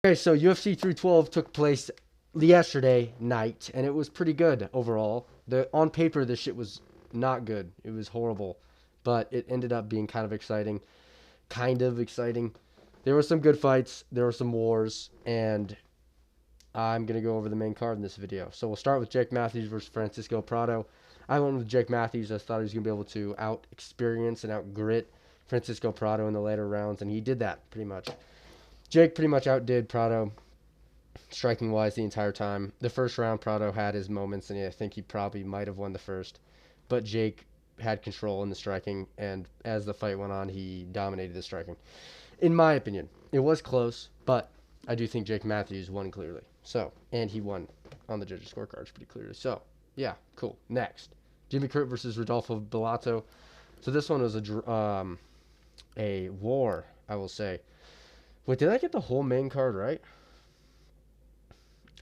Okay, so UFC 312 took place yesterday night, and it was pretty good overall. On paper, this shit was not good. It was horrible, but it ended up being kind of exciting. Kind of exciting. There were some good fights. There were some wars, and I'm gonna go over the main card in this video. So we'll start with Jake Matthews versus Francisco Prado. I went with Jake Matthews. I thought he was gonna be able to out experience and out grit Francisco Prado in the later rounds, and he did that pretty much. Jake pretty much outdid Prado striking wise the entire time. The first round, Prado had his moments, and I think he probably might have won the first. But Jake had control in the striking, and as the fight went on, he dominated the striking. In my opinion, it was close, but I do think Jake Matthews won clearly. So, and he won on the judges' scorecards pretty clearly. So, yeah, cool. Next, Jimmy Crute versus Rodolfo Bellato. So this one was a war, I will say. Wait, did I get the whole main card right?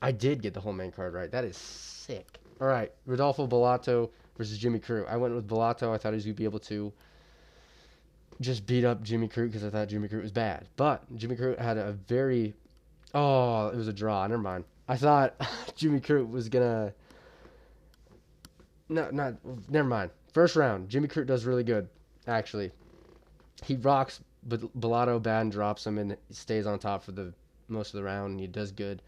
I did get the whole main card right. That is sick. All right, Rodolfo Bellato versus Jimmy Crute. I went with Bellato. I thought he was gonna be able to just beat up Jimmy Crute because I thought Jimmy Crute was bad. But Jimmy Crute had a very it was a draw. Never mind. I thought Jimmy Crute was gonna no not never mind. First round, Jimmy Crute does really good. Actually, he rocks, but Bellato bad and drops him and stays on top for the most of the round. And he does good.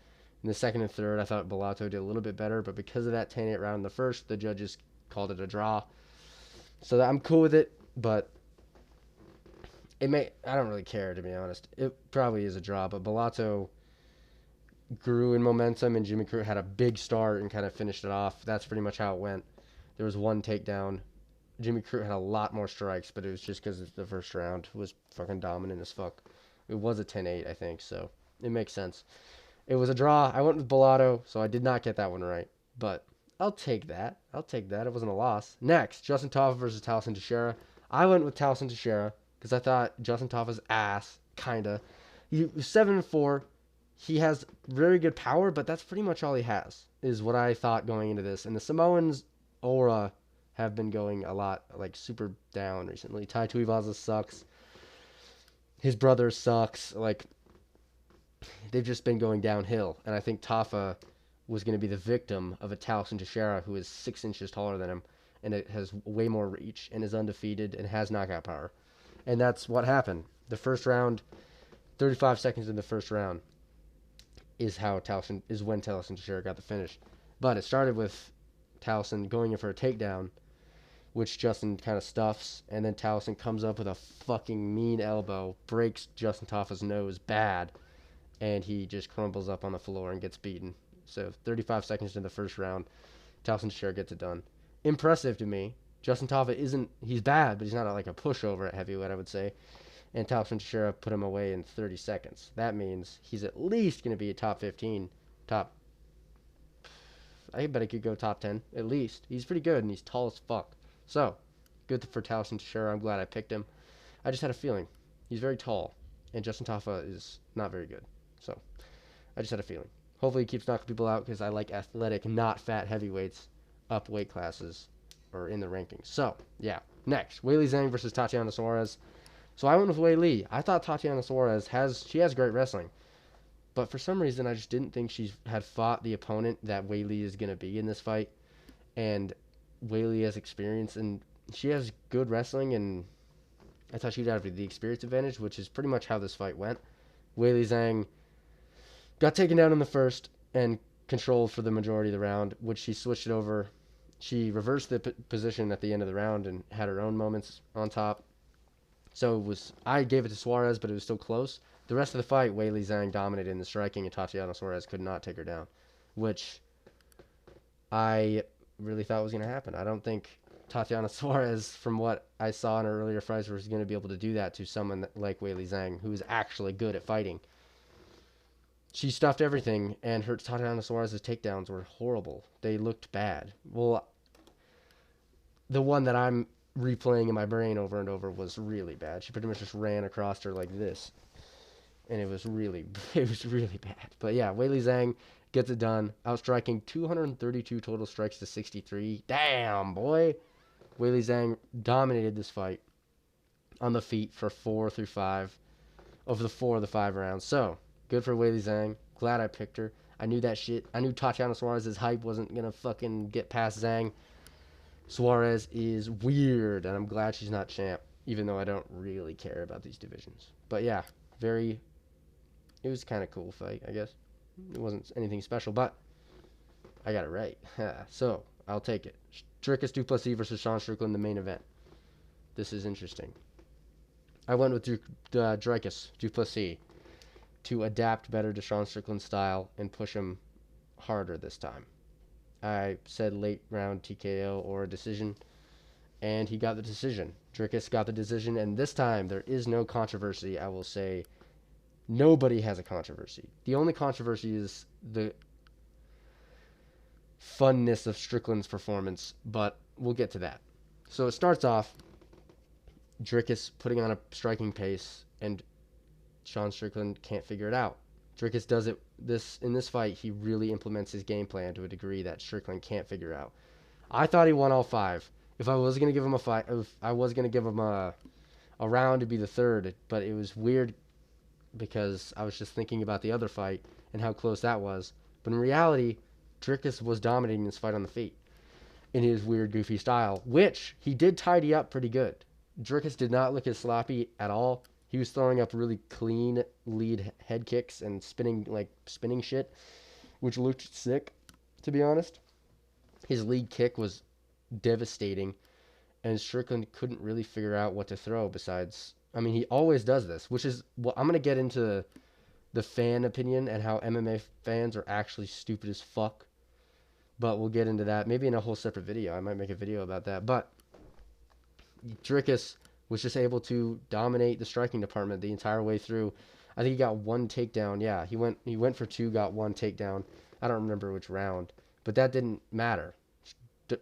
In the second and third, I thought Bellato did a little bit better, but because of that 10-8 round in the first, the judges called it a draw. So I'm cool with it, but I don't really care, to be honest. It probably is a draw, but Bellato grew in momentum, and Jimmy Crute had a big start and kind of finished it off. That's pretty much how it went. There was one takedown. Jimmy Crute had a lot more strikes, but it was just because the first round was fucking dominant as fuck. It was a 10-8, I think, so it makes sense. It was a draw. I went with Bellato, so I did not get that one right. But I'll take that. I'll take that. It wasn't a loss. Next, Justin Taffa versus Talson Teixeira. I went with Talson Teixeira because I thought Justin Taffa's ass, kinda. He was 7-4. He has very good power, but that's pretty much all he has, is what I thought going into this. And the Samoans' aura have been going a lot, like, super down recently. Tai Tuivasa sucks. His brother sucks. Like, they've just been going downhill. And I think Taffa was going to be the victim of a Talson Teixeira who is 6 inches taller than him, and it has way more reach and is undefeated and has knockout power. And that's what happened. The first round, 35 seconds in the first round, is when Talson Teixeira got the finish. But it started with Talson going in for a takedown, which Justin kind of stuffs, and then Talson comes up with a fucking mean elbow, breaks Justin Taffa's nose bad, and he just crumbles up on the floor and gets beaten. So 35 seconds in the first round, Talson Teixeira gets it done. Impressive to me. Justin Taffa he's bad, but he's not like a pushover at heavyweight, I would say. And Talson Teixeira put him away in 30 seconds. That means he's at least going to be a top 15, I bet he could go top 10, at least. He's pretty good, and he's tall as fuck. So, good for Talson Teixeira. I'm glad I picked him. I just had a feeling. He's very tall, and Justin Taffa is not very good. So, I just had a feeling. Hopefully he keeps knocking people out because I like athletic, not fat heavyweights up weight classes or in the rankings. So, yeah. Next, Weili Zhang versus Tatiana Suarez. So I went with Weili. I thought Tatiana Suarez has great wrestling. But for some reason, I just didn't think she had fought the opponent that Weili is going to be in this fight. And Weili has experience, and she has good wrestling, and I thought she'd have the experience advantage, which is pretty much how this fight went. Weili Zhang got taken down in the first and controlled for the majority of the round, which she switched it over. She reversed the position at the end of the round and had her own moments on top. So I gave it to Suarez, but it was still close. The rest of the fight, Weili Zhang dominated in the striking, and Tatiana Suarez could not take her down, which I really thought was going to happen. I don't think Tatiana Suarez, from what I saw in her earlier fights, was going to be able to do that to someone like Weili Zhang, who is actually good at fighting. She stuffed everything, and her Tatiana Suarez's takedowns were horrible. They looked bad. Well, the one that I'm replaying in my brain over and over was really bad. She pretty much just ran across her like this, and it was really bad. But yeah, Weili Zhang gets it done, outstriking 232 total strikes to 63. Damn, boy. Weili Zhang dominated this fight on the feet for 4 through 5 of the 5 rounds. So Good for Weili Zhang. Glad I picked her. I knew that shit. I knew Tatiana Suarez's hype wasn't gonna fucking get past Zhang. Suarez is weird, and I'm glad she's not champ, even though I don't really care about these divisions. But yeah, it was kind of cool fight, I guess. It wasn't anything special, but I got it right. So, I'll take it. Dricus du Plessis versus Sean Strickland, the main event. This is interesting. I went with Dricus du Plessis to adapt better to Sean Strickland's style and push him harder this time. I said late round TKO or a decision, and he got the decision. Dricus got the decision, and this time there is no controversy. I will say nobody has a controversy. The only controversy is the funness of Strickland's performance, but we'll get to that. So it starts off Dricus putting on a striking pace, and Sean Strickland can't figure it out. Dricus does it in this fight. He really implements his game plan to a degree that Strickland can't figure out. I thought he won all 5. If I was gonna give him a fight, if I was gonna give him a round to be the third, but it was weird because I was just thinking about the other fight and how close that was. But in reality, Dricus was dominating this fight on the feet in his weird, goofy style, which he did tidy up pretty good. Dricus did not look as sloppy at all. He was throwing up really clean lead head kicks and spinning shit, which looked sick, to be honest. His lead kick was devastating, and Strickland couldn't really figure out what to throw besides... I mean, he always does this, which is... Well, I'm going to get into the fan opinion and how MMA fans are actually stupid as fuck. But we'll get into that maybe in a whole separate video. I might make a video about that. But Dricus was just able to dominate the striking department the entire way through. I think he got 1 takedown. Yeah, he went for 2, got 1 takedown. I don't remember which round, but that didn't matter.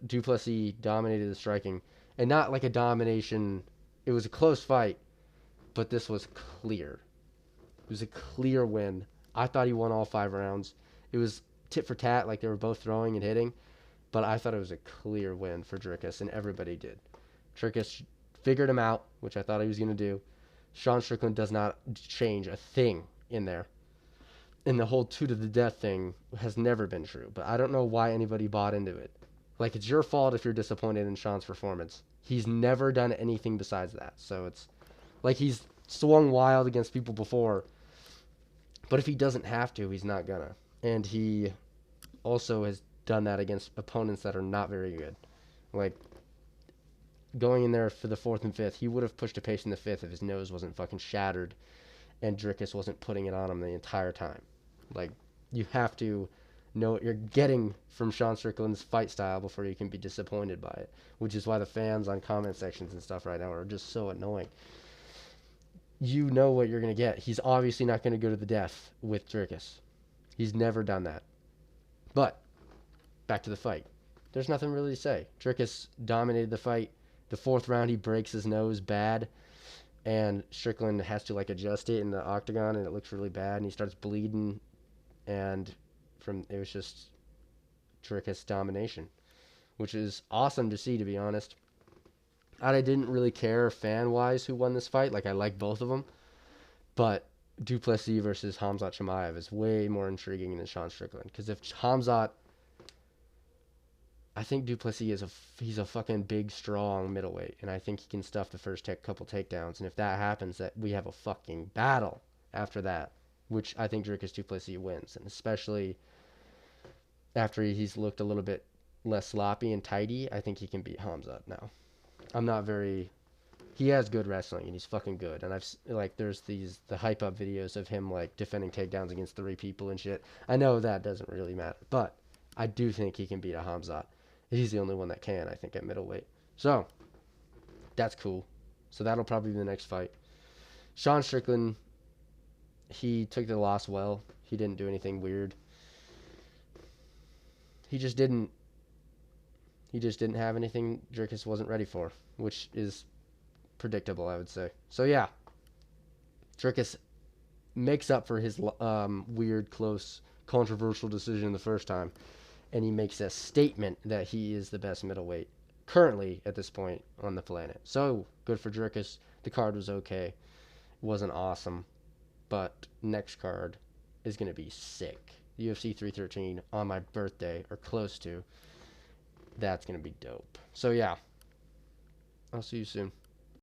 Du Plessis dominated the striking, and not like a domination. It was a close fight, but this was clear. It was a clear win. I thought he won all 5 rounds. It was tit for tat, like they were both throwing and hitting, but I thought it was a clear win for Dricus, and everybody did. Dricus figured him out, which I thought he was going to do. Sean Strickland does not change a thing in there. And the whole 2 to the death thing has never been true, but I don't know why anybody bought into it. Like, it's your fault if you're disappointed in Sean's performance. He's never done anything besides that. So it's like he's swung wild against people before, but if he doesn't have to, he's not gonna. And he also has done that against opponents that are not very good. Like, going in there for the 4th and 5th, he would have pushed a pace in the 5th if his nose wasn't fucking shattered and Dricus wasn't putting it on him the entire time. Like, you have to know what you're getting from Sean Strickland's fight style before you can be disappointed by it, which is why the fans on comment sections and stuff right now are just so annoying. You know what you're going to get. He's obviously not going to go to the death with Dricus. He's never done that. But, back to the fight. There's nothing really to say. Dricus dominated the fight. The 4th round, he breaks his nose bad, and Strickland has to, like, adjust it in the octagon, and it looks really bad, and he starts bleeding, and it was just Dricus domination, which is awesome to see, to be honest. I didn't really care fan-wise who won this fight. Like, I like both of them, but Du Plessis versus Khamzat Chimaev is way more intriguing than Sean Strickland, because if Khamzat... I think Du Plessis he's a fucking big, strong middleweight, and I think he can stuff the first couple takedowns, and if that happens, that we have a fucking battle after that, which I think Dricus du Plessis wins, and especially after he's looked a little bit less sloppy and tidy, I think he can beat Khamzat now. He has good wrestling, and he's fucking good, and there's the hype up videos of him, like, defending takedowns against 3 people and shit. I know that doesn't really matter, but I do think he can beat a Khamzat. He's the only one that can, I think, at middleweight. So, that's cool. So that'll probably be the next fight. Sean Strickland, he took the loss well. He didn't do anything weird. He just didn't have anything Dricus wasn't ready for, which is predictable, I would say. So yeah, Dricus makes up for his weird, close, controversial decision the first time, and he makes a statement that he is the best middleweight currently at this point on the planet. So good for Dricus. The card was okay. It wasn't awesome, but next card is going to be sick. UFC 313 on my birthday, or close to. That's going to be dope. So, yeah. I'll see you soon.